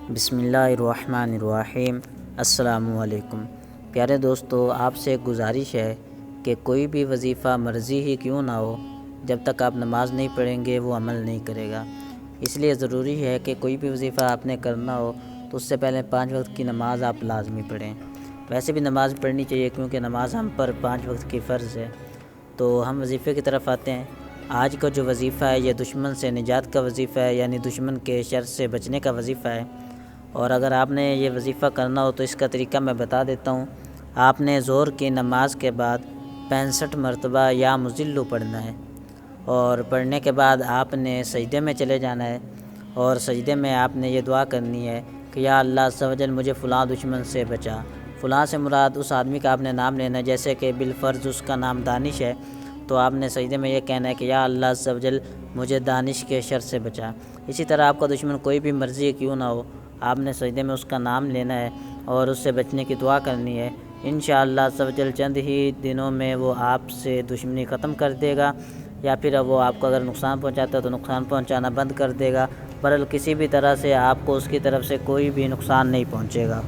بسم اللہ الرحمن الرحیم۔ السلام علیکم پیارے دوستو، آپ سے ایک گزارش ہے کہ کوئی بھی وظیفہ مرضی ہی کیوں نہ ہو، جب تک آپ نماز نہیں پڑھیں گے وہ عمل نہیں کرے گا۔ اس لیے ضروری ہے کہ کوئی بھی وظیفہ آپ نے کرنا ہو تو اس سے پہلے 5 وقت کی نماز آپ لازمی پڑھیں۔ ویسے بھی نماز پڑھنی چاہیے کیونکہ نماز ہم پر 5 وقت کی فرض ہے۔ تو ہم وظیفے کی طرف آتے ہیں۔ آج کا جو وظیفہ ہے یہ دشمن سے نجات کا وظیفہ ہے، یعنی دشمن کے شر سے بچنے کا وظیفہ ہے۔ اور اگر آپ نے یہ وظیفہ کرنا ہو تو اس کا طریقہ میں بتا دیتا ہوں۔ آپ نے ظہر کی نماز کے بعد 65 مرتبہ یا مذلو پڑھنا ہے، اور پڑھنے کے بعد آپ نے سجدے میں چلے جانا ہے، اور سجدے میں آپ نے یہ دعا کرنی ہے کہ یا اللہ عز و جل مجھے فلاں دشمن سے بچا۔ فلاں سے مراد اس آدمی کا آپ نے نام لینا ہے، جیسے کہ بالفرض اس کا نام دانش ہے تو آپ نے سجدے میں یہ کہنا ہے کہ یا اللہ عز و جل مجھے دانش کے شر سے بچا۔ اسی طرح آپ کا دشمن کوئی بھی مرضی کیوں نہ ہو، آپ نے سجدے میں اس کا نام لینا ہے اور اس سے بچنے کی دعا کرنی ہے۔ انشاءاللہ عز و جل چند ہی دنوں میں وہ آپ سے دشمنی ختم کر دے گا، یا پھر وہ آپ کو اگر نقصان پہنچاتا ہے تو نقصان پہنچانا بند کر دے گا، بہرحال کسی بھی طرح سے آپ کو اس کی طرف سے کوئی بھی نقصان نہیں پہنچے گا۔